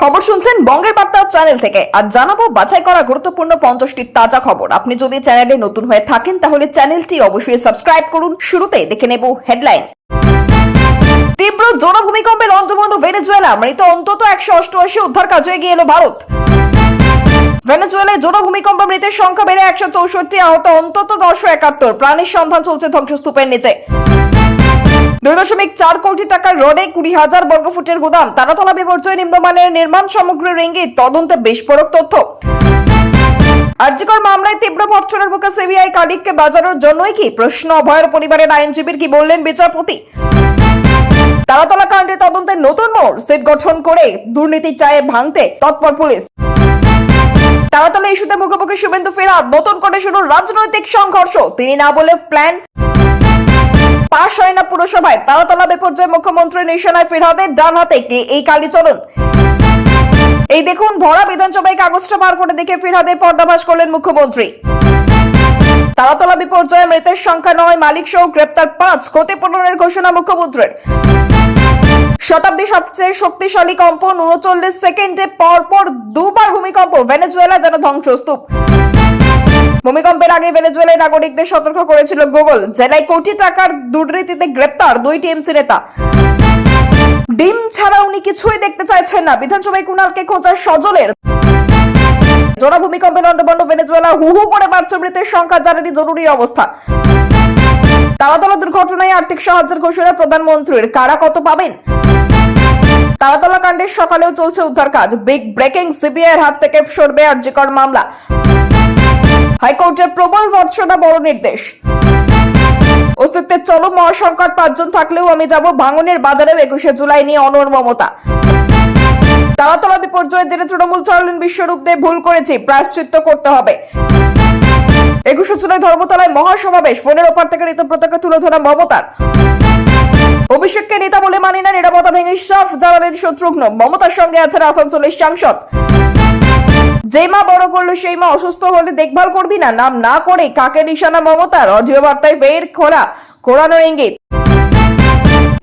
খবর শুনছেন বঙ্গের বার্তা চ্যানেল থেকে। আজ জানাবো বাছাই করা গুরুত্বপূর্ণ 50টি তাজা খবর। আপনি যদি চ্যানেলে নতুন হয়ে থাকেন তাহলে চ্যানেলটি অবশ্যই সাবস্ক্রাইব করুন। শুরুতে দেখে নেব হেডলাইন। তীব্র জোড়া ভূমিকম্পে লণ্ডভণ্ড ভেনেজুয়েলা, মৃত অন্তত 188, উদ্ধার কাজে এগিয়ে এলো ভারত। ভেনেজুয়েলায় জোড়া ভূমিকম্প, মৃতের সংখ্যা বেড়ে 164, আহত অন্তত 971, প্রাণের সন্ধান চলছে ধ্বংসস্তূপের নিচে। 2.4 কোটি টাকার রোডে 20,000 বর্গফুটের গুদাম, তারাতলা বিপর্যয়, নিম্নমানের নির্মাণ সামগ্রীর ইঙ্গিত, তদন্তে বিস্ফোরক তথ্য। আরজিকর মামলায় তীব্র ভর্ৎসনার মুখে সিবিআই, কাদিককে বাজানোর জন্যই কি প্রশ্ন অভয়ের পরিবারের আইনজীবীর, কি বললেন বিচারপতি। তারাতলা কাণ্ডে তদন্তে নতুন মোড়, সেট গঠন করে দুর্নীতি চায় ভাঙতে তৎপর পুলিশ। তারাতলা ইস্যুতে মুখোমুখি শুভেন্দু ফেরাদ, নতুন করে শুরু রাজনৈতিক সংঘর্ষ, তিনি না বলে প্ল্যান পাশ হয় না পুরসভায়। তারাতলা বিপর্যয়, মুখ্যমন্ত্রী নিশানায় ফিরহাদের, ডান হাতে কি এই কালীচরণ। এই দেখুন, ভরা বিধানসভায় কাগজটা বার করে দেখে ফিরহাদের পর্দাভাস করলেন মুখ্যমন্ত্রী। তারাতলা বিপর্যয়ে মৃতের সংখ্যা 9, মালিক সহ গ্রেপ্তার 5, ক্ষতিপূরণের ঘোষণা মুখ্যমন্ত্রীর। শতাব্দীর সবচেয়ে শক্তিশালী কম্পন, 39 সেকেন্ডে পরপর দুবার ভূমিকম্প, ভেনেজুয়েলা যেন ধ্বংসস্তূপ। ভূমিকম্পের আগে ভেনেজুয়েলার নাগরিকদের সতর্ক করেছিল গুগল। জেলায় কোটি টাকার দুর্নীতিতে গ্রেপ্তার 2 টিএমসি নেতা। ডিম ছাড়া উনি কিছুই দেখতে চাইছেন না, বিধানসভায় কুণালকে খোঁজা সজলের। জোড়া ভূমিকম্পে লণ্ডভণ্ড ভেনেজুয়েলা, হু হু করে বাড়ছে মৃতের সংখ্যা, জানানি জরুরি অবস্থা। তারাতলা দুর্ঘটনায় আর্থিক সাহায্যের ঘোষণা প্রধানমন্ত্রীর, কারা কত পাবেন। তারাতলা কাণ্ডের সকালেও চলছে উদ্ধার কাজ, বিগ ব্রেকিং, সিবিআই এর হাত থেকে সরবে আরজিকর মামলা। হাইকোর্টের প্রবল ভর্ৎসনা, বড় নির্দেশ। অস্তিত্বের চরম মহাসংকট, 5 জন থাকলেও আমি যাব ভাঙনের বাজারে, 21শে জুলাই নিয়ে অনড় মমতা। তারাতলা বিপর্যয়ের দিনে তৃণমূল চালালেন বিশ্বরূপ দিয়ে, ভুল করেছি, প্রায়শ্চিত্ত করতে হবে। 21শে জুলাই ধর্মতলায় মহাসমাবেশ, ফোনের ওপার থেকে ঋত পতাকা তুলে ধরা মমতার। অভিষেককে নেতা বলে মানি না, নিরাপত্তা ভেঙে সাফ জানালেন শত্রুঘ্ন। মমতার সঙ্গে আছেন আসানসোলের সাংসদ। যে মা বড় করলো সেই মা অসুস্থ হলে দেখভাল করবি না, নাম না করে কাকে নিশানা মমতার। অডিও বার্তায় বের ঘোরানোর ইঙ্গিত।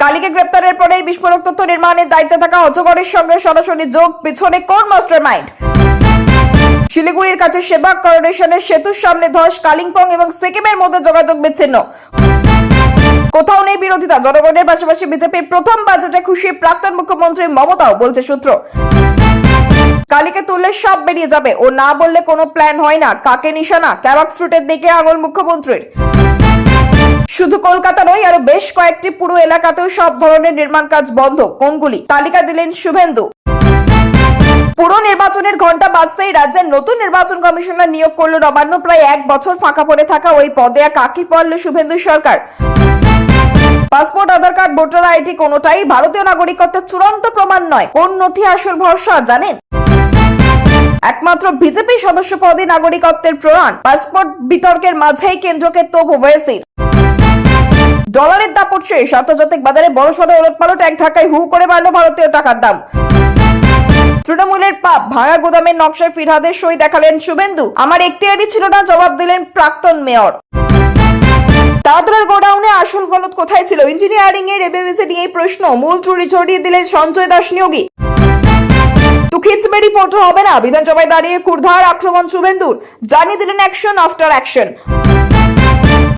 কালীকে গ্রেপ্তারের পরেই বিস্ফোরক তথ্য নির্মাণের দায়িত্বে থাকা অজগরের সঙ্গে সরাসরি যোগ, পিছনে কোন মাস্টার মাইন্ড। শিলিগুড়ির কাছে সেবা কর্পোরেশনের সেতুর সামনে ধস, কালিম্পং এবং সিকিমের মধ্যে যোগাযোগ বিচ্ছিন্ন। কোথাও নেই বিরোধিতা, জনগণের পাশাপাশি বিজেপির প্রথম বাজেটে খুশি প্রাক্তন মুখ্যমন্ত্রী মমতাও, বলছে সূত্র। কালীকে তুললে সব বেরিয়ে যাবে, ও না বললে কোনো প্ল্যান হয় না, কাকে নিশানা, ক্যাবাক স্ট্রিটের দিকে আঙুল মুখ্যমন্ত্রীর। শুধু কলকাতা নয়, আরো বেশ কয়েকটি পুরো এলাকাতেও সব ধরনের নির্মাণ কাজ বন্ধ, কোনগুলি তালিকা দিলেন শুভেন্দু। পুরো নির্বাচনের ঘন্টা বাজতেই রাজ্যের নতুন নির্বাচন কমিশনার নিয়োগ করলো নবান্ন। প্রায় 1 বছর ফাঁকা পড়ে থাকা ওই পদে কাকে পড়ল শুভেন্দু সরকার। পাসপোর্ট, আধার কার্ড, ভোটার আইডি কোনোটাই ভারতীয় নাগরিকত্বের চূড়ান্ত প্রমাণ নয়। কোন নথি আসল ভরসা জানেন? একমাত্র বিজেপি সদস্য পদে নাগরিকত্বের প্রমাণ। পাসপোর্ট বিতর্কের মাঝেই কেন্দ্রকে তোপ ওয়েসির। ডলারের দাপট শেষ, আন্তর্জাতিক বাজারে বড়সড় ওলটপালট, এক ধাক্কায় হু করে বাড়ল ভারতীয় টাকার দাম। তৃণমূলের পাপ, ভাঙা গোদামের নকশায় ফিরহাদের সই দেখালেন শুভেন্দু। আমার এখতিয়ারই ছিল না, জবাব দিলেন প্রাক্তন মেয়র। তারাতলার গোডাউনে আসল গলত কোথায় ছিল? ইঞ্জিনিয়ারিং এর এবিবিসি নিয়ে প্রশ্ন, মূল চুরি ছড়িয়ে দিলেন সঞ্জয় দাস নিয়োগী। তো খিচবেড়ি ফটো হবে না, বিধানসভায় দাঁড়িয়ে ক্ষুরধার আক্রমণ শুভেন্দুর, জানিয়ে দিলেন অ্যাকশন আফটার অ্যাকশন।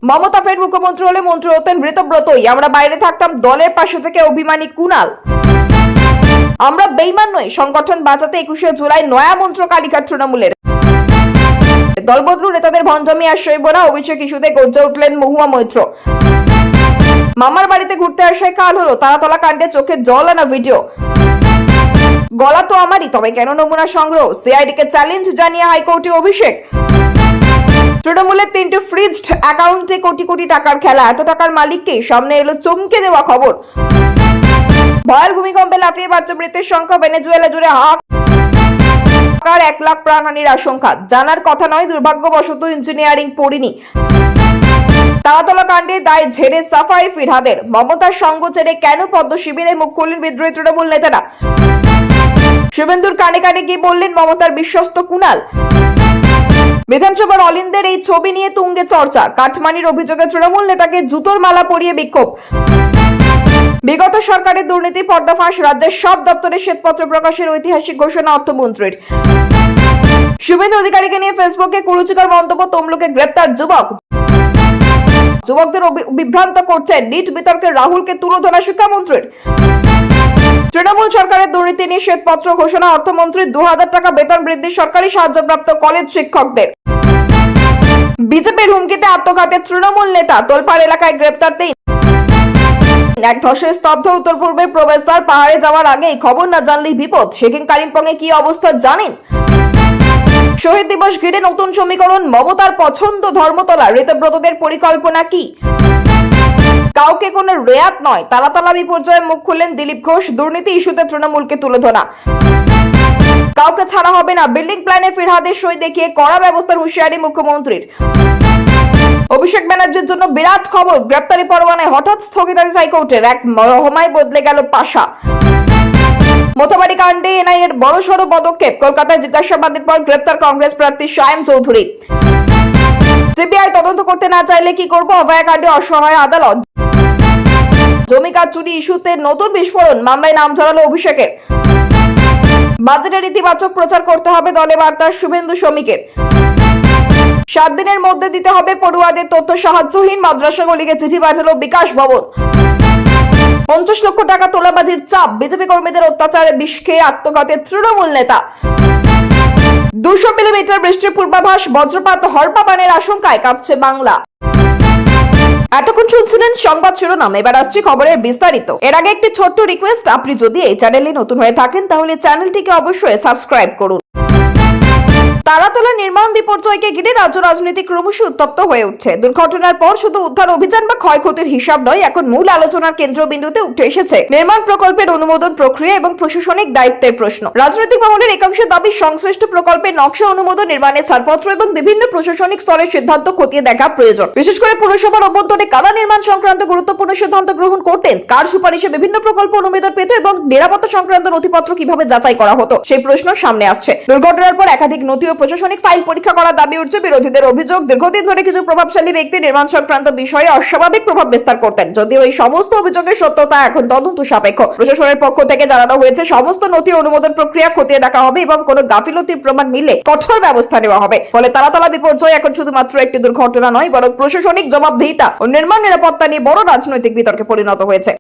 মমতা ফের মুখ্যমন্ত্রী হলে মন্ত্রী হতেন ঋতব্রতই, আমরা বাইরে থাকতাম দলের পাশে থেকে অভিমানী কুণাল। আমরা বেইমান নই, সংগঠন বাঁচাতে 21শে জুলাই নয়া মন্ত্র কালিকার তৃণমূলের। দলবদলু নেতাদের ভণ্ডামি আর সইব না, অভিষেক ইস্যুতে গর্জে উঠলেন মহুয়া মৈত্র। মামার বাড়িতে ঘুরতে আসায় কাল হলো তারাতলা কাণ্ডে চোখে জল আনা ভিডিও। গলা তো আমারই, তবে কেন নমুনা সংগ্রহ? সিআইডিকে চ্যালেঞ্জ জানিয়ে হাইকোর্টে অভিষেক। তৃণমূলের 3টে ফ্রিজড অ্যাকাউন্টে কোটি কোটি টাকার খেলা, এত টাকার মালিককে? সামনে এলো চমকে দেওয়া খবর। ভয়াল ভূমিকম্পে লাফিয়ে বাড়ছে মৃতের সংখ্যা, ভেনেজুয়েলা জুড়ে 1 লাখ প্রাণহানির আশঙ্কা। জানার কথা নয়, দুর্ভাগ্যবশত ইঞ্জিনিয়ারিং পড়িনি। তারাতলা কাণ্ডে দায় ঝেড়ে সাফাই ফিরহাদের। মমতার সঙ্গ ছেড়ে কেন পদ্ম শিবিরে মুখ খুললেন বিদ্রোহী তৃণমূল নেতারা। শুভেন্দুর কানে কানে গিয়ে বললেন মমতার বিশ্বস্ত কুণাল। বিধানসভার অলিন্দের এই ছবি নিয়ে তুঙ্গে চর্চা, কাটমানির অভিযোগে তৃণমূল নেতাকে জুতোর মালা পরিয়ে বিক্ষোভ। বিগত সরকারের দুর্নীতি পর্দাফাঁস, রাজ্যের সব দপ্তরে শ্বেতপত্র প্রকাশের ঐতিহাসিক ঘোষণা অর্থমন্ত্রীর। শুভেন্দু অধিকারীকে নিয়ে ফেসবুকে কুরুচিকর মন্তব্য, তমলুকে গ্রেপ্তার যুবকদের বিভ্রান্ত করছে নিট বিতর্কে রাহুলকে তুলোধনা শিক্ষামন্ত্রীর। তৃণমূল সরকারের দুর্নীতি নিয়ে শ্বেতপত্র ঘোষণা অর্থমন্ত্রী, 2000 টাকা বেতন বৃদ্ধি সরকারি সাহায্যপ্রাপ্ত কলেজ শিক্ষকদের। বিজেপির হুমকিতে আত্মঘাতী তৃণমূল নেতা, তোলপাড় এলাকায় গ্রেপ্তার 3। এক ধসে স্তব্ধ উত্তর পূর্বের প্রবেশদ্বার, পাহাড়ে যাওয়ার আগেই খবর না জানলেই বিপদ। সিকিম কালিম্পংয়ে কি অবস্থা জানেন? শহীদ দিবস ঘিরে নতুন সমীকরণ, মমতার পছন্দ ধর্মতলা, ঋতব্রতদের পরিকল্পনা কি? কাউকে কোনো রেয়াত নয়, তালাতলা বিপর্যয়ে মুখ খুললেন দিলীপ ঘোষ, দুর্নীতি ইস্যুতে তৃণমূলকে তুলোধনা। কাউকে ছাড়া হবে না, বিল্ডিং প্ল্যানে ফিরহাদের সই দেখিয়ে কড়া ব্যবস্থার হুঁশিয়ারি মুখ্যমন্ত্রীর। অভিষেক ব্যানার্জির জন্য বিরাট খবর, গ্রেপ্তারি পরোয়ানায় হঠাৎ স্থগিতাদেশ হাইকোর্টের, এক মহমায় বদলে গেল পাশা। মোথাবাড়ি কাণ্ডে এনআইএর বড়সড় পদক্ষেপ, কলকাতায় জিজ্ঞাসাবাদের পর গ্রেপ্তার কংগ্রেস প্রার্থী সায়েম চৌধুরী। সিবিআই তদন্ত করতে না চাইলে কি করব, অভয়া কাণ্ডে অসহায় আদালত। জমি কার্ড চুরি ইস্যুতে নতুন বিস্ফোরণ, মামলায় নাম জড়ালো অভিষেকের। বাজেটের ইতিবাচক প্রচার করতে হবে, দলে বার্তা শুভেন্দু শ্রমিকের। 7 দিনের মধ্যে দিতে হবে পড়ুয়াদের তথ্য সাহায্যহীন, মাদ্রাসাগুলিকে চিঠি পাঠালো বিকাশ ভবন। 50 লক্ষ টাকা তোলাবাজির চাপ, বিজেপি কর্মীদের অত্যাচারে বিষ খেয়ে আত্মঘাতী তৃণমূল নেতা। 200 মিলিমিটার বৃষ্টির পূর্বাভাস, বজ্রপাত, হরপাবানের আশঙ্কায় কাঁপছে বাংলা। এতক্ষণ শুনছিলেন সংবাদ শিরোনাম, এবার আসছে খবরের বিস্তারিত। এর আগে একটি ছোট্ট রিকোয়েস্ট, আপনি যদি এই চ্যানেলে নতুন হয়ে থাকেন তাহলে চ্যানেলটিকে অবশ্যই সাবস্ক্রাইব করুন। তারাতলা নির্মাণ বিপর্যয়কে ঘিরে রাজ্য রাজনীতি ক্রমশ উত্তপ্ত হয়ে উঠছে। দুর্ঘটনার পর শুধু উদ্ধার অভিযান বা ক্ষয়ক্ষতির হিসাব নয়, এখন মূল আলোচনার কেন্দ্রবিন্দুতে উঠে এসেছে নির্মাণ প্রকল্পের অনুমোদন প্রক্রিয়া এবং প্রশাসনিক দায়িত্বের প্রশ্ন। রাজনৈতিক মহলের একাংশের দাবি, সংশ্লিষ্ট প্রকল্পের নকশা অনুমোদন, নির্মাণের ছাড়পত্র এবং বিভিন্ন প্রশাসনিক স্তরের সিদ্ধান্ত খতিয়ে দেখা প্রয়োজন। বিশেষ করে পুরসভার অভ্যন্তরে কারা নির্মাণ সংক্রান্ত গুরুত্বপূর্ণ সিদ্ধান্ত গ্রহণ করতেন, কার সুপারিশে বিভিন্ন প্রকল্প অনুমোদন পেত এবং নিরাপত্তা সংক্রান্ত নথিপত্র কিভাবে যাচাই করা হতো, সেই প্রশ্ন সামনে আসছে। দুর্ঘটনার পর একাধিক নথি ও প্রশাসনিক ফাইল পরীক্ষা করার দাবি উঠছে। বিরোধীদের অভিযোগ, দীর্ঘদিন ধরে কিছু প্রভাবশালী ব্যক্তি নির্মাণ সংক্রান্ত বিষয়ে অস্বাভাবিক প্রভাব বিস্তার করতেন। যদিও এই সমস্ত অভিযোগের সত্যতা এখন তদন্ত সাপেক্ষ। প্রশাসনের পক্ষ থেকে জানানো হয়েছে, সমস্ত নথি অনুমোদন প্রক্রিয়া খতিয়ে দেখা হবে এবং কোনো গাফিলতির প্রমাণ মিললে কঠোর ব্যবস্থা নেওয়া হবে। ফলে তারাতলা বিপর্যয় এখন শুধুমাত্র একটি দুর্ঘটনা নয়, বরং প্রশাসনিক জবাবদিহিতা ও নির্মাণ নিরাপত্তা নিয়ে বড় রাজনৈতিক বিতর্কে পরিণত হয়েছে।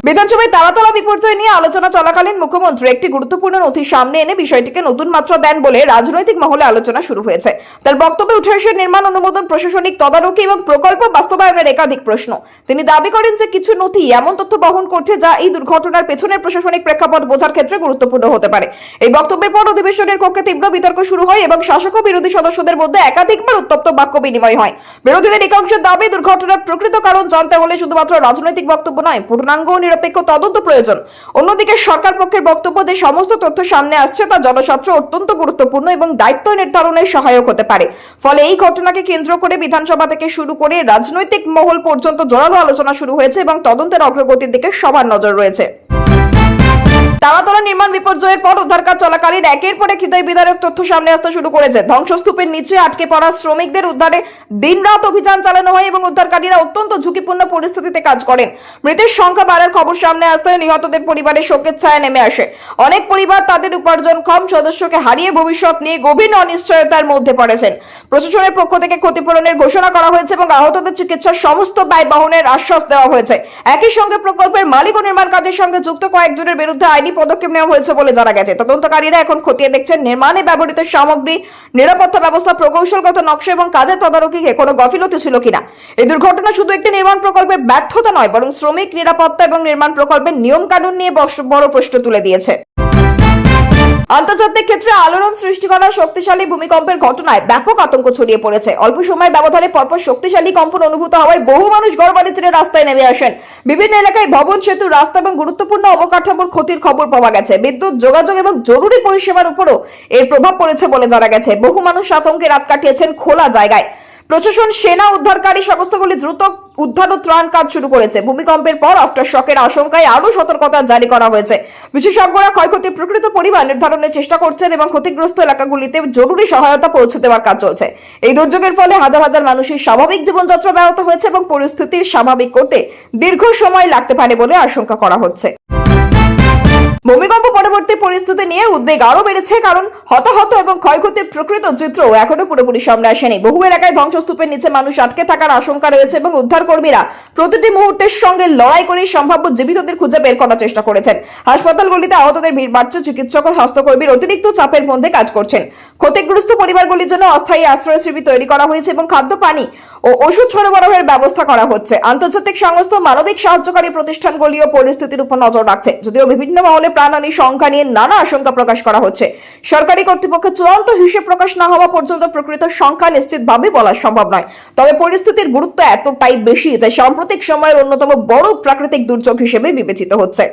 বিধানসভায় তারাতলা বিপর্যয় নিয়ে আলোচনা চলাকালীন মুখ্যমন্ত্রী একটি গুরুত্বপূর্ণ নথি সামনে এনে বিষয়টিকে নতুন মাত্রা দেন বলে রাজনৈতিক মহলে আলোচনা শুরু হয়েছে। তার বক্তব্যে উঠে আসে নির্মাণ অনুমোদন, প্রশাসনিক তদারকি এবং প্রকল্প বাস্তবায়নের একাধিক প্রশ্ন। তিনি দাবি করেন যে কিছু নথি এমন তথ্য বহন করছে যা এই দুর্ঘটনার পেছনের প্রশাসনিক প্রেক্ষাপট বোঝার ক্ষেত্রে গুরুত্বপূর্ণ হতে পারে। এই বক্তব্যের পর অধিবেশনের কক্ষে তীব্র বিতর্ক শুরু হয় এবং শাসক ও বিরোধী সদস্যদের মধ্যে একাধিকবার উত্তপ্ত বাক্য বিনিময় হয়। বিরোধীদের একাংশের দাবি, দুর্ঘটনার প্রকৃত কারণ জানতে হলে শুধুমাত্র রাজনৈতিক বক্তব্য নয়, পূর্ণাঙ্গ ও নিরপেক্ষ তদন্ত প্রয়োজন। অন্যদিকে সরকার পক্ষের বক্তব্য, যে সমস্ত তথ্য সামনে আসছে তা জনস্বার্থে অত্যন্ত গুরুত্বপূর্ণ এবং দায়িত্ব নির্ধারণের সহায়ক হতে পারে। ফলে এই ঘটনাকে কেন্দ্র করে বিধানসভা থেকে শুরু করে রাজনৈতিক মহল পর্যন্ত জোরালো আলোচনা শুরু হয়েছে এবং তদন্তের অগ্রগতির দিকে সবার নজর রয়েছে। তারাতলা নির্মাণ বিপর্যয়ের পর উদ্ধার কাজ চলাকালীন একের পর এক হৃদয় বিদারক তথ্য সামনে আসতে শুরু করেছে। ধ্বংসস্তূপের নিচে আটকে পড়া শ্রমিকদের উদ্ধারে দিনরাত অভিযান চালানো হয় এবং উদ্ধারকারীরা অত্যন্ত ঝুঁকিপূর্ণ পরিস্থিতিতে কাজ করেন। মৃতের সংখ্যা বাড়ার খবর সামনে আসতে নিহতদের পরিবারের শোকের ছায়া নেমে আসে। অনেক পরিবার তাদের উপার্জনক্ষম সদস্যকে হারিয়ে ভবিষ্যৎ নিয়ে গভীর অনিশ্চয়তার মধ্যে পড়েছেন। প্রশাসনের পক্ষ থেকে ক্ষতিপূরণের ঘোষণা করা হয়েছে এবং আহতদের চিকিৎসার সমস্ত ব্যয় বহনের আশ্বাস দেওয়া হয়েছে। একই সঙ্গে প্রকল্পের মালিক ও নির্মাণ কাজের সঙ্গে যুক্ত কয়েকজনের বিরুদ্ধে আইনি পদক্ষেপ নেওয়া হয়েছে বলে জানা গেছে। তদন্তকারীরা এখন খতিয়ে দেখছেন নির্মাণে ব্যবহৃত সামগ্রী, নিরাপত্তা ব্যবস্থা, প্রকৌশলগত নকশা এবং কাজের তদারকিতে কোনো গাফিলতি ছিল কিনা। এই দুর্ঘটনা শুধু একটি নির্মাণ প্রকল্পের ব্যর্থতা নয়, বরং শ্রমিক নিরাপত্তা এবং নির্মাণ প্রকল্পের নিয়ম কানুন নিয়ে বড় প্রশ্ন তুলে দিয়েছে। আন্তর্জাতিক ক্ষেত্রে আলোড়ন সৃষ্টি করা শক্তিশালী ভূমিকম্পের ঘটনায় ব্যাপক আতঙ্ক ছড়িয়ে পড়েছে। অল্প সময়ের ব্যবধানে পরপর শক্তিশালী কম্পন অনুভূত হওয়ায় বহু মানুষ ঘরবাড়ি ছেড়ে রাস্তায় নেমে আসেন। বিভিন্ন এলাকায় ভবন, সেতু, রাস্তা এবং গুরুত্বপূর্ণ অবকাঠামোর ক্ষতির খবর পাওয়া গেছে। বিদ্যুৎ, যোগাযোগ এবং জরুরি পরিষেবার উপরও এর প্রভাব পড়েছে বলে জানা গেছে। বহু মানুষ আতঙ্কে রাত কাটিয়েছেন খোলা জায়গায়। প্রশাসন, সেনা, উদ্ধারকারী সংস্থাগুলি দ্রুত উদ্ধার ও ত্রাণ কাজ শুরু করেছে। ভূমিকম্পের পর আফটার শকের আশঙ্কায় আরো সতর্কতা জারি করা হয়েছে। বিশেষজ্ঞরা ক্ষয়ক্ষতির প্রকৃত পরিমাণ নির্ধারণের চেষ্টা করছেন এবং ক্ষতিগ্রস্ত এলাকাগুলিতে জরুরি সহায়তা পৌঁছে দেওয়ার কাজ চলছে। এই দুর্যোগের ফলে হাজার হাজার মানুষের স্বাভাবিক জীবনযাত্রা ব্যাহত হয়েছে এবং পরিস্থিতি স্বাভাবিক করতে দীর্ঘ সময় লাগতে পারে বলে আশঙ্কা করা হচ্ছে। ভূমিকম্প পরবর্তী পরিস্থিতি নিয়ে উদ্বেগ আরো বেড়েছে, কারণ হতাহত এবং ক্ষয়ক্ষতির প্রকৃত চিত্র এখনো পুরোপুরি সামনে আসেনি। বহু এলাকায় ধ্বংসস্তূপের নিচে মানুষ আটকে থাকার আশঙ্কা রয়েছে এবং উদ্ধার কর্মীরা প্রতিটি মুহূর্তের সঙ্গে লড়াই করে সম্ভাব্য জীবিতদের খুঁজে বের করার চেষ্টা করেছেন। হাসপাতালগুলিতে আহতদের ভিড় বাড়ছে, চিকিৎসক ও স্বাস্থ্যকর্মীর অতিরিক্ত চাপের মধ্যে কাজ করছেন। ক্ষতিগ্রস্ত পরিবারগুলির জন্য অস্থায়ী আশ্রয় শিবির তৈরি করা হয়েছে এবং খাদ্য, পানি ও ওষুধ সরবরাহের ব্যবস্থা করা হচ্ছে। আন্তর্জাতিক সংস্থা মানবিক সাহায্যকারী প্রতিষ্ঠানগুলিও পরিস্থিতির উপর নজর রাখছে। যদিও বিভিন্ন মহলে প্রাণহানির সংখ্যা নিয়ে নানা আশঙ্কা প্রকাশ করা হচ্ছে, সরকারি কর্তৃপক্ষের চূড়ান্ত হিসেব প্রকাশ না হওয়া পর্যন্ত প্রকৃত সংখ্যা নিশ্চিতভাবে বলা সম্ভব নয়। তবে পরিস্থিতির গুরুত্ব এতটাই বেশি যে সাম্প্রতিক সময়ের অন্যতম বড় প্রাকৃতিক দুর্যোগ হিসেবে বিবেচিত হচ্ছে।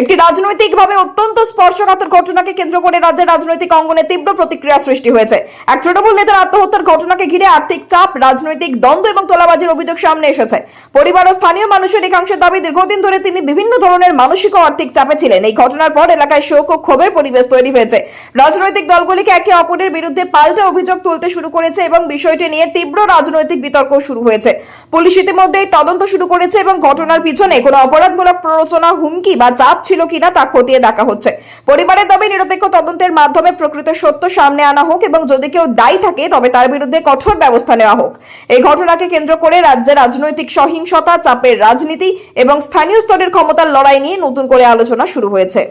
একটি রাজনৈতিকভাবে অত্যন্ত স্পর্শকাতর ঘটনাকে কেন্দ্র করে রাজ্যের রাজনৈতিক অঙ্গনে তীব্র প্রতিক্রিয়া সৃষ্টি হয়েছে। এক তৃণমূল নেতার আত্মহত্যার ঘটনাকে ঘিরে আর্থিক চাপ, রাজনৈতিক দ্বন্দ্ব এবং তোলাবাজির অভিযোগ সামনে এসেছে। পরিবার ও স্থানীয় মানুষের একাংশের দাবি, দীর্ঘদিন ধরে তিনি বিভিন্ন ধরনের মানসিক ও আর্থিক চাপে ছিলেন। এই ঘটনার পর এলাকায় শোক ও ক্ষোভের পরিবেশ তৈরি হয়েছে। রাজনৈতিক দলগুলিকে একে অপরের বিরুদ্ধে পাল্টা অভিযোগ তুলতে শুরু করেছে এবং বিষয়টি নিয়ে তীব্র রাজনৈতিক বিতর্ক শুরু হয়েছে। পুলিশ ইতিমধ্যেই তদন্ত শুরু করেছে এবং ঘটনার পিছনে কোনো অপরাধমূলক প্ররোচনা, হুমকি বা চাপ ছিল কিনা তা খতিয়ে দেখা হচ্ছে। পরিবারের দাবি, নিরপেক্ষ তদন্তের মাধ্যমে প্রকৃত সত্য সামনে আনা হোক এবং যদি কেউ দায়ী থাকে তবে তার বিরুদ্ধে কঠোর ব্যবস্থা নেওয়া হোক। এই ঘটনাকে কেন্দ্র করে রাজ্যের রাজনৈতিক সহিংসতা, চাপের রাজনীতি এবং স্থানীয় স্তরের ক্ষমতার লড়াই নিয়ে নতুন করে আলোচনা শুরু হয়েছে।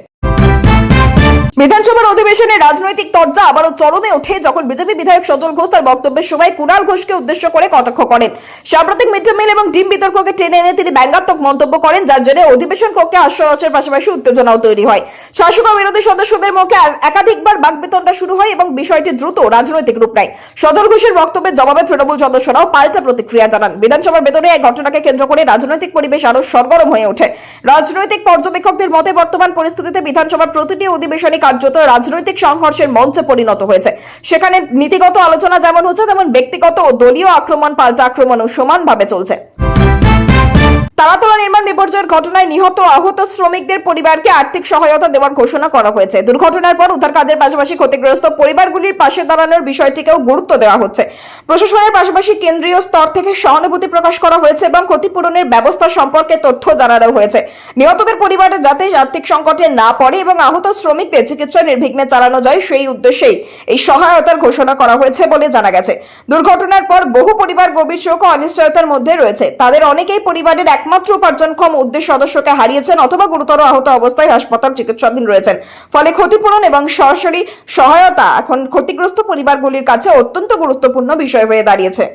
বিধানসভার অধিবেশনে রাজনৈতিক তরজা আবারও চরমে ওঠে যখন বিজেপি বিধায়ক সজল ঘোষ তার বক্তব্যের সময় কুণাল ঘোষকে উদ্দেশ্য করে কটাক্ষ করেন। সাম্প্রতিক মিড ডে মিল এবং ডিম বিতর্ককে টেনে এনে তিনি ব্যঙ্গাত্মক মন্তব্য করেন, যার জেরে অধিবেশন কক্ষে হাস্যরসের পাশাপাশি উত্তেজনাও তৈরি হয়। শাসক ও বিরোধী সদস্যদের মুখে একাধিকবার বাকবিতণ্ডা শুরু হয় এবং বিষয়টি দ্রুত রাজনৈতিক রূপ নেয়। সজল ঘোষের বক্তব্যের জবাবে তৃণমূল সদস্যরাও পাল্টা প্রতিক্রিয়া জানান। বিধানসভার ভেতরে এই ঘটনাকে কেন্দ্র করে রাজনৈতিক পরিবেশ আরো সরগরম হয়ে ওঠে। রাজনৈতিক পর্যবেক্ষকদের মতে বর্তমান পরিস্থিতিতে বিধানসভার প্রতিটি অধিবেশনই কার্যত রাজনৈতিক সংঘর্ষের মঞ্চে পরিণত হয়েছে। সেখানে নীতিগত আলোচনা যেমন হচ্ছে, তেমন ব্যক্তিগত ও দলীয় আক্রমণ, পাল্টা আক্রমণও সমানভাবে চলছে। তারাতলা নির্মাণ বিপর্যয়ের ঘটনায় নিহত আহত শ্রমিকদের পরিবারকে আর্থিক সহায়তা দেওয়ার ঘোষণা করা হয়েছে। দুর্ঘটনার পর উদ্ধার কাজের পাশাপাশি ক্ষতিগ্রস্ত পরিবারগুলির পাশে দাঁড়ানোর বিষয়টিকেও গুরুত্ব দেওয়া হচ্ছে। প্রশাসনের পাশাপাশি কেন্দ্রীয় স্তর থেকে সহানুভূতি প্রকাশ করা হয়েছে এবং ক্ষতিপূরণের ব্যবস্থা সম্পর্কে তথ্য জানানো হয়েছে। নিহতদের পরিবারে যাতে আর্থিক সংকটে না পড়ে এবং আহত শ্রমিকদের চিকিৎসা নির্বিঘ্নে চালানো যায় সেই উদ্দেশ্যেই এই সহায়তার ঘোষণা করা হয়েছে বলে জানা গেছে। দুর্ঘটনার পর বহু পরিবার গভীর শোক ও অনিশ্চয়তার মধ্যে রয়েছে। তাদের অনেকেই পরিবারের একমাত্র উপার্জনক্ষম সদস্যকে হারিয়েছেন অথবা গুরুতর আহত অবস্থায় হাসপাতাল চিকিৎসাধীন রয়েছেন। ফলে ক্ষতিপূরণ এবং সরাসরি সহায়তা এখন ক্ষতিগ্রস্ত পরিবারগুলির কাছে অত্যন্ত গুরুত্বপূর্ণ বিষয় হয়ে দাঁড়িয়েছে।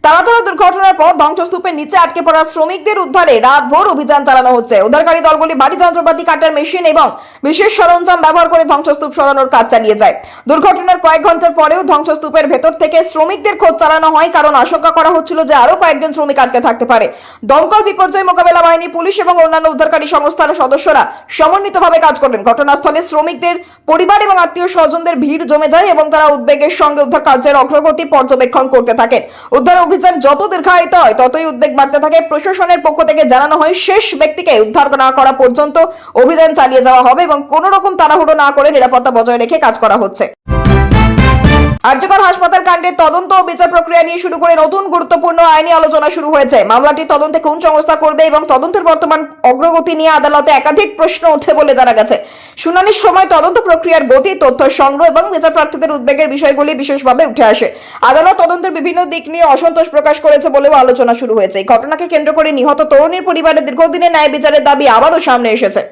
তারাতলা দুর্ঘটনার পর ধ্বংসস্তূপের নিচে আটকে পড়া শ্রমিকদের উদ্ধারে রাতভর অভিযান চালানো হচ্ছে। উদ্ধারকারী দলগুলি ভারী যন্ত্রপাতি, কাটার মেশিন এবং বিশেষ সরঞ্জাম ব্যবহার করে ধ্বংসস্তূপ সরানোর কাজ চালিয়ে যায়। দুর্ঘটনার কয়েক ঘন্টার পরেও ধ্বংসস্তূপের ভেতর থেকে শ্রমিকদের খোঁজ চালানো হয়, কারণ আশঙ্কা করা হচ্ছিল যে আরো কয়েকজন শ্রমিক আটকে থাকতে পারে। দমকল, বিপর্যয় মোকাবেলা বাহিনী, পুলিশ এবং অন্যান্য উদ্ধারকারী সংস্থার সদস্যরা সমন্বিতভাবে কাজ করেন। ঘটনাস্থলে শ্রমিকদের পরিবার এবং আত্মীয় স্বজনদের ভিড় জমে যায় এবং তারা উদ্বেগের সঙ্গে উদ্ধার কার্যের অগ্রগতি পর্যবেক্ষণ করতে থাকেন। উদ্ধার অভিযান যত দীর্ঘায়িত হয় ততই উদ্বেগ বাড়তে থাকে। প্রশাসনের পক্ষ থেকে জানানো হয়, শেষ ব্যক্তিকে উদ্ধার না করা পর্যন্ত অভিযান চালিয়ে যাওয়া হবে এবং কোনো রকম তাড়াহুড়ো না করে নিরাপত্তা বজায় রেখে কাজ করা হচ্ছে। আরজিকর হাসপাতাল কাণ্ডের তদন্ত ও বিচার প্রক্রিয়া নিয়ে শুরু করে নতুন গুরুত্বপূর্ণ আইনি আলোচনা শুরু হয়েছে। মামলাটির তদন্তে কোন সংস্থা করবে এবং তদন্তের বর্তমান অগ্রগতি নিয়ে আদালতে একাধিক প্রশ্ন ওঠে বলে জানা গেছে। শুনানির সময় তদন্ত প্রক্রিয়ার গতি, তথ্য সংগ্রহ এবং বিচার প্রার্থীদের উদ্বেগের বিষয়গুলি বিশেষভাবে উঠে আসে। আদালত তদন্তের বিভিন্ন দিক নিয়ে অসন্তোষ প্রকাশ করেছে বলেও আলোচনা শুরু হয়েছে। এই ঘটনাকে কেন্দ্র করে নিহত তরুণীর পরিবারের দীর্ঘদিনের ন্যায় বিচারের দাবি আবারও সামনে এসেছে।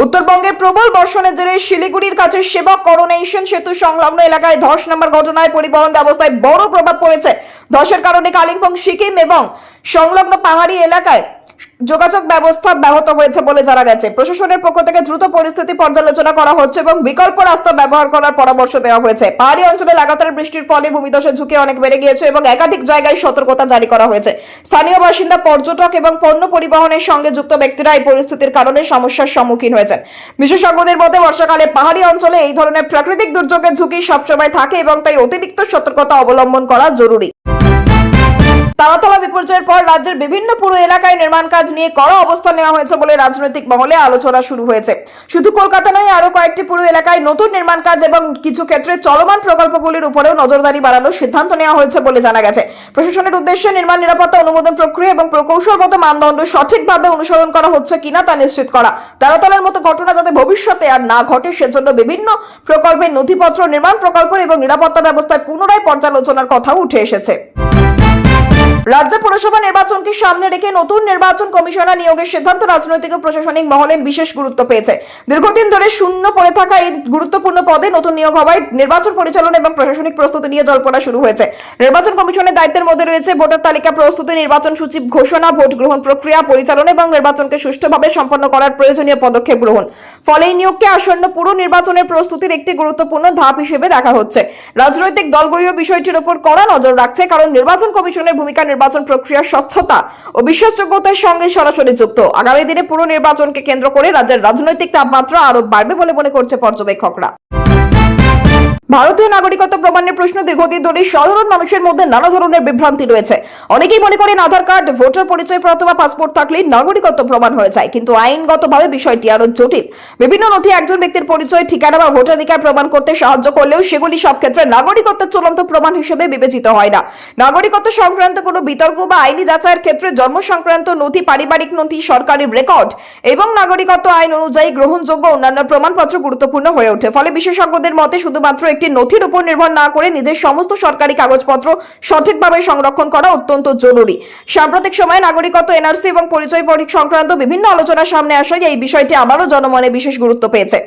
উত্তরবঙ্গের প্রবল বর্ষণের জেরে শিলিগুড়ির কাছে সেবক করোনেশন সেতু সংলগ্ন এলাকায় ধস নামার ঘটনায় পরিবহন ব্যবস্থায় বড় প্রভাব পড়েছে। ধসের কারণে কালিম্পং, সিকিম এবং সংলগ্ন পাহাড়ি এলাকায় যোগাযোগ ব্যবস্থা ব্যাহত হয়েছে বলে জানা গেছে। প্রশাসনের পক্ষ থেকে দ্রুত পরিস্থিতি পর্যালোচনা করা হচ্ছে এবং বিকল্প রাস্তা ব্যবহার করার পরামর্শ দেওয়া হয়েছে। পাহাড়ি অঞ্চলে লাগাতার বৃষ্টির ফলে ভূমিধসের ঝুঁকি অনেক বেড়ে গিয়েছে এবং একাধিক জায়গায় সতর্কতা জারি করা হয়েছে। স্থানীয় বাসিন্দা, পর্যটক এবং পণ্য পরিবহনের সঙ্গে যুক্ত ব্যক্তিরা এই পরিস্থিতির কারণে সমস্যার সম্মুখীন হয়েছেন। বিশেষজ্ঞদের মতে বর্ষাকালে পাহাড়ি অঞ্চলে এই ধরনের প্রাকৃতিক দুর্যোগের ঝুঁকি সবসময় থাকে এবং তাই অতিরিক্ত সতর্কতা অবলম্বন করা জরুরি। তারাতলা বিপর্যয়ের পর রাজ্যের বিভিন্ন পুরো এলাকায় নির্মাণ কাজ নিয়ে কড়া অবস্থান নেওয়া হয়েছে বলে রাজনৈতিক মহলে আলোচনা শুরু হয়েছে। শুধু কলকাতা নয়, আরো কয়েকটি পুরো এলাকায় নতুন নির্মাণ কাজ এবং কিছু ক্ষেত্রে চলমান প্রকল্পগুলির উপরেও নজরদারি বাড়ানোর সিদ্ধান্ত নেওয়া হয়েছে বলে জানা গেছে। প্রশাসনের উদ্দেশ্যে নির্মাণ নিরাপত্তা অনুমোদন প্রক্রিয়া এবং প্রকৌশলগত মানদণ্ড সঠিকভাবে অনুসরণ করা হচ্ছে কিনা তা নিশ্চিত করা, তারাতলার মতো ঘটনা যাতে ভবিষ্যতে আর না ঘটে সেজন্য বিভিন্ন প্রকল্পের নথিপত্র, নির্মাণ প্রকল্প এবং নিরাপত্তা ব্যবস্থায় পুনরায় পর্যালোচনার কথা উঠে এসেছে। রাজ্য পুরসভা নির্বাচনকে সামনে রেখে নতুন নির্বাচন কমিশনার নিয়োগের সিদ্ধান্ত রাজনৈতিক ও প্রশাসনিক মহলের বিশেষ গুরুত্ব পেয়েছে। দীর্ঘদিন ধরে শূন্য পড়ে থাকা এই গুরুত্বপূর্ণ পদে নতুন নিয়োগ হওয়ায় নির্বাচন পরিচালনা এবং প্রশাসনিক প্রস্তুতি নিয়ে জল্পনা শুরু হয়েছে। নির্বাচন কমিশনের দায়িত্বের মধ্যে রয়েছে ভোটার তালিকা প্রস্তুতি, নির্বাচন সূচি ঘোষণা, ভোট গ্রহণ প্রক্রিয়া পরিচালনা এবং নির্বাচনকে সুষ্ঠুভাবে সম্পন্ন করার প্রয়োজনীয় পদক্ষেপ গ্রহণ। ফলে এই নিয়োগকে আসন্ন পুরো নির্বাচনের প্রস্তুতির একটি গুরুত্বপূর্ণ ধাপ হিসেবে দেখা হচ্ছে। রাজনৈতিক দলগুলিও বিষয়টির উপর কড়া নজর রাখছে, কারণ নির্বাচন কমিশনের ভূমিকা নির্বাচন প্রক্রিয়ার স্বচ্ছতা ও বিশ্বাসযোগ্যতার সঙ্গে সরাসরি যুক্ত। আগামী দিনে পুরো নির্বাচনকে কেন্দ্র করে রাজ্যের রাজনৈতিক তাপমাত্রা আরো বাড়বে বলে মনে করছে পর্যবেক্ষকরা। ভারতীয় নাগরিকত্ব প্রমাণের প্রশ্ন দীর্ঘদিন ধরে সাধারণ মানুষের মধ্যে নানা ধরনের বিভ্রান্তি রয়েছে। অনেকেই মনে করেন আধার কার্ড, ভোটার পরিচয়পত্র বা পাসপোর্ট থাকলেই নাগরিকত্ব প্রমাণ হয়ে যায়, কিন্তু আইনগতভাবে বিষয়টি আরো জটিল। বিভিন্ন নথি একজন ব্যক্তির পরিচয়, ঠিকানা বা ভোটাধিকার প্রমাণ করতে সাহায্য করলেও সেগুলি সব ক্ষেত্রে নাগরিকত্বের চূড়ান্ত প্রমাণ হিসেবে বিবেচিত হয় না। নাগরিকত্ব সংক্রান্ত কোনো বিতর্ক বা আইনি যাচাইয়ের ক্ষেত্রে জন্ম সংক্রান্ত নথি, পারিবারিক নথি, সরকারি রেকর্ড এবং নাগরিকত্ব আইন অনুযায়ী গ্রহণযোগ্য অন্যান্য প্রমাণপত্র গুরুত্বপূর্ণ হয়ে ওঠে। ফলে বিশেষজ্ঞদের মতে শুধুমাত্র একটি নথির উপর নির্ভর না করে নিজের সমস্ত সরকারি কাগজপত্র সঠিকভাবে সংরক্ষণ করা অত্যন্ত জরুরি। সাম্প্রতিক সময়ে নাগরিকত্ব, এনআরসি এবং পরিচয় সংক্রান্ত বিভিন্ন আলোচনা সামনে আসায় এই বিষয়টি আবারও জনমনে বিশেষ গুরুত্ব পেয়েছে।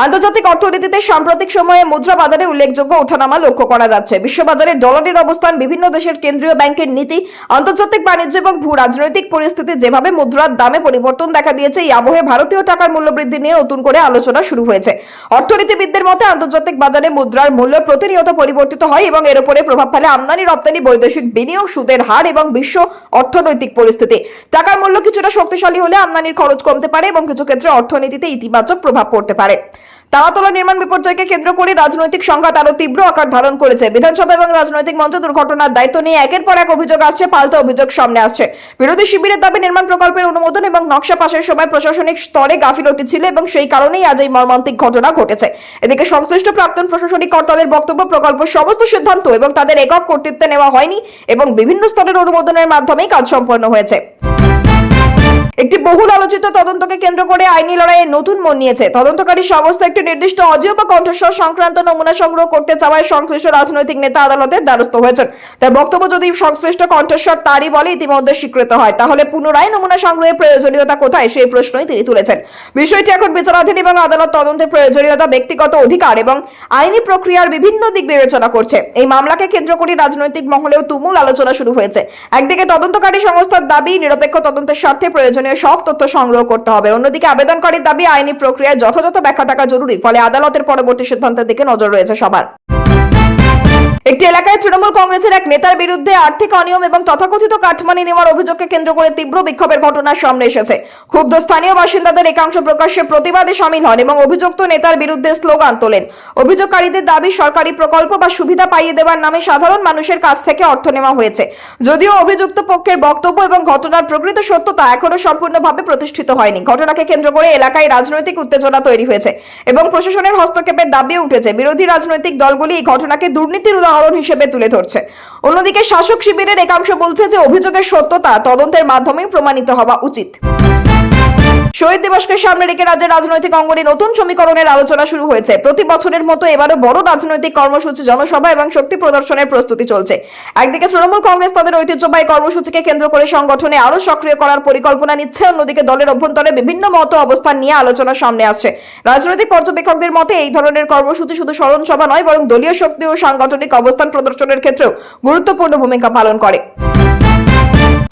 আন্তর্জাতিক অর্থনীতিতে সাম্প্রতিক সময়ে মুদ্রা বাজারে উল্লেখযোগ্য ওঠানামা লক্ষ্য করা যাচ্ছে। বিশ্ববাজারে ডলারের অবস্থান, বিভিন্ন দেশের কেন্দ্রীয় ব্যাংকের নীতি, আন্তর্জাতিক বাণিজ্য এবং ভূ রাজনৈতিক পরিস্থিতি যেভাবে মুদ্রার দামে পরিবর্তন দেখা দিয়েছে, এই আবহে ভারতীয় টাকার মূল্য বৃদ্ধি নিয়ে নতুন করে আলোচনা শুরু হয়েছে। অর্থনীতিবিদদের মতে আন্তর্জাতিক বাজারে মুদ্রার মূল্য প্রতিনিয়ত পরিবর্তিত হয় এবং এর উপরে প্রভাব ফেলে আমদানি রপ্তানি, বৈদেশিক বিনিয়োগ, সুদের হার এবং বিশ্ব অর্থনৈতিক পরিস্থিতি। টাকার মূল্য কিছুটা শক্তিশালী হলে আমদানির খরচ কমতে পারে এবং কিছু ক্ষেত্রে অর্থনীতিতে ইতিবাচক প্রভাব পড়তে পারে। তারাতলা নির্মাণ বিপর্যয়কে কেন্দ্র করে রাজনৈতিক সংঘাত আরো তীব্র আকার ধারণ করেছে। বিধানসভা এবং রাজনৈতিক মঞ্চ দুর্ঘটনার দায়িত্ব নিয়ে একের পর এক অভিযোগ আসছে, পাল্টা অভিযোগ সামনে আসছে। বিরোধী শিবিরের দাবি নির্মাণ প্রকল্পের অনুমোদন এবং নকশা পাশের সময় প্রশাসনিক স্তরে গাফিলতি ছিল এবং সেই কারণেই আজ এই মর্মান্তিক ঘটনা ঘটেছে। এদিকে সংশ্লিষ্ট প্রাক্তন প্রশাসনিক কর্তাদের বক্তব্য, প্রকল্পের সমস্ত সিদ্ধান্ত এবং তাদের একক কর্তৃত্বে নেওয়া হয়নি এবং বিভিন্ন স্তরের অনুমোদনের মাধ্যমেই কাজ সম্পন্ন হয়েছে। একটি বহুল আলোচিত তদন্তকে কেন্দ্র করে আইনি লড়াইয়ে নতুন মোড় নিয়েছে। তদন্তকারী সংস্থা একটি নির্দিষ্ট অডিও বা কণ্ঠস্বর সংক্রান্ত নমুনা সংগ্রহ করতে চাওয়ায় সংশ্লিষ্ট রাজনৈতিক নেতা আদালতের দ্বারস্থ হয়েছেন। তার বক্তব্য, যদি সংশ্লিষ্ট কণ্ঠস্বর তারই বলে ইতিমধ্যে স্বীকৃত হয়, তাহলে পুনরায় নমুনা সংগ্রহের প্রয়োজনীয়তা কোথায়, সেই প্রশ্নই তিনি তুলেছেন। বিষয়টি এখন বিচারাধীন এবং আদালত তদন্তের প্রয়োজনীয়তা, ব্যক্তিগত অধিকার এবং আইনি প্রক্রিয়ার বিভিন্ন দিক বিবেচনা করছে। এই মামলাকে কেন্দ্র করে রাজনৈতিক মহলেও তুমুল আলোচনা শুরু হয়েছে। একদিকে তদন্তকারী সংস্থার দাবি নিরপেক্ষ তদন্তের স্বার্থে প্রয়োজনীয় সব তথ্য সংগ্রহ করতে হবে, অন্যদিকে আবেদনকারীর দাবি আইনি প্রক্রিয়ায় যথাযথ ব্যাখ্যা থাকা জরুরি। ফলে আদালতের পরবর্তী সিদ্ধান্তের দিকে নজর রয়েছে সবার। একটি এলাকায় তৃণমূল কংগ্রেসের এক নেতার বিরুদ্ধে আর্থিক অনিয়ম এবং তথাকথিত কাটমানি নেওয়ার অভিযোগকে কেন্দ্র করে তীব্র বিক্ষোভের ঘটনা সামনে এসেছে। ক্ষুব্ধ স্থানীয় বাসিন্দাদের একাংশ প্রকাশ্যে প্রতিবাদে সামিল হন এবং অভিযুক্ত নেতার বিরুদ্ধে স্লোগান তোলেন। অভিযোগকারীদের দাবি সরকারি প্রকল্প বা সুবিধা পাইয়ে দেওয়ার নামে সাধারণ মানুষের কাছ থেকে অর্থ নেওয়া হয়েছে। যদিও অভিযুক্ত পক্ষের বক্তব্য এবং ঘটনার প্রকৃত সত্যতা এখনো সম্পূর্ণভাবে প্রতিষ্ঠিত হয়নি। ঘটনাকে কেন্দ্র করে এলাকায় রাজনৈতিক উত্তেজনা তৈরি হয়েছে এবং প্রশাসনের হস্তক্ষেপের দাবি উঠেছে। বিরোধী রাজনৈতিক দলগুলি এই ঘটনাকে দুর্নীতির উদাহরণ হিসেবে তুলে ধরছে। অন্যদিকে শাসক শিবিরের একাংশ বলছে যে অভিযোগের সত্যতা তদন্তের মাধ্যমে প্রমাণিত হওয়া উচিত। শহীদ দিবসকে সামনে রেখে রাজ্যের রাজনৈতিক অঙ্গনে নতুন সমীকরণের আলোচনা শুরু হয়েছে। প্রতি বছরের মতো এবারও বড় রাজনৈতিক কর্মসূচি, জনসভা এবং শক্তি প্রদর্শনের প্রস্তুতি চলছে। একদিকে তৃণমূল কংগ্রেস তাদের ঐতিহ্যবাহী কর্মসূচিকে কেন্দ্র করে সংগঠনে আরো সক্রিয় করার পরিকল্পনা নিচ্ছে, অন্যদিকে দলের অভ্যন্তরে বিভিন্ন মত অবস্থান নিয়ে আলোচনা সামনে আসছে। রাজনৈতিক পর্যবেক্ষকদের মতে এই ধরনের কর্মসূচি শুধু স্মরণ সভা নয়, বরং দলীয় শক্তি ও সাংগঠনিক অবস্থান প্রদর্শনের ক্ষেত্রেও গুরুত্বপূর্ণ ভূমিকা পালন করে।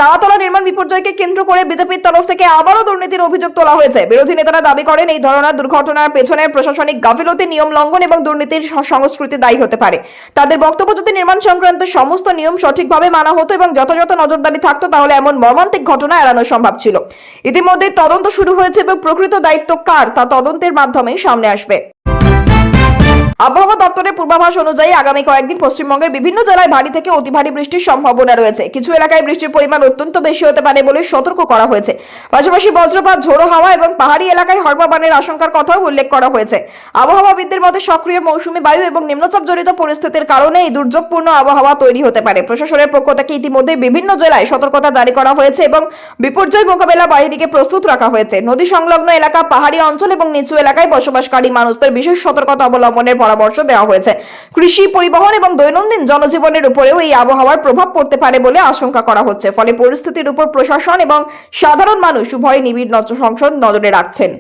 তারাতলা নির্মাণ বিপর্যয়কে কেন্দ্র করে বিজেপির তরফ থেকে আবারও দুর্নীতির অভিযোগ তোলা হয়েছে। বিরোধী নেতারা দাবি করেন এই ধরনের দুর্ঘটনার পেছনে প্রশাসনিক গাফিলতি, নিয়ম লঙ্ঘন এবং দুর্নীতির সংস্কৃতি দায়ী হতে পারে। তাদের বক্তব্য, যদি নির্মাণ সংক্রান্ত সমস্ত নিয়ম সঠিকভাবে মানা হতো এবং যথাযথ নজরদারি থাকতো, তাহলে এমন মর্মান্তিক ঘটনা এড়ানো সম্ভব ছিল। ইতিমধ্যে তদন্ত শুরু হয়েছে এবং প্রকৃত দায়িত্ব কার তা তদন্তের মাধ্যমে সামনে আসবে। আবহাওয়া দপ্তরের পূর্বাভাস অনুযায়ী আগামী কয়েকদিন পশ্চিমবঙ্গের বিভিন্ন জেলায় ভারী থেকে অতি ভারী বৃষ্টির সম্ভাবনা রয়েছে। কিছু এলাকায় বৃষ্টির পরিমাণ অত্যন্ত বেশি হতে পারে বলে সতর্ক করা হয়েছে। পাশাপাশি বজ্রপাত, ঝোড়ো হাওয়া এবং পাহাড়ি এলাকায় হরপাবানের আশঙ্কার কথাও উল্লেখ করা হয়েছে। আবহাওয়াবিদদের মতে সক্রিয় মৌসুমী বায়ু এবং নিম্নচাপ জনিত পরিস্থিতির কারণে এই দুর্যোগপূর্ণ আবহাওয়া তৈরি হতে পারে। প্রশাসনের পক্ষ থেকে ইতিমধ্যে বিভিন্ন জেলায় সতর্কতা জারি করা হয়েছে এবং বিপর্যয় মোকাবেলা বাহিনীকে প্রস্তুত রাখা হয়েছে। নদী সংলগ্ন এলাকা, পাহাড়ি অঞ্চল এবং নিচু এলাকায় বসবাসকারী মানুষদের বিশেষ সতর্কতা অবলম্বনের পরামর্শ দেওয়া হয়েছে। কৃষি, পরিবহন এবং দৈনন্দিন জনজীবনের উপরেও এই আবহাওয়ার প্রভাব পড়তে পারে বলে আশঙ্কা করা হচ্ছে। ফলে পরিস্থিতির উপর প্রশাসন এবং সাধারণ মানুষ উভয় নিবিড় নজরে রাখছেন।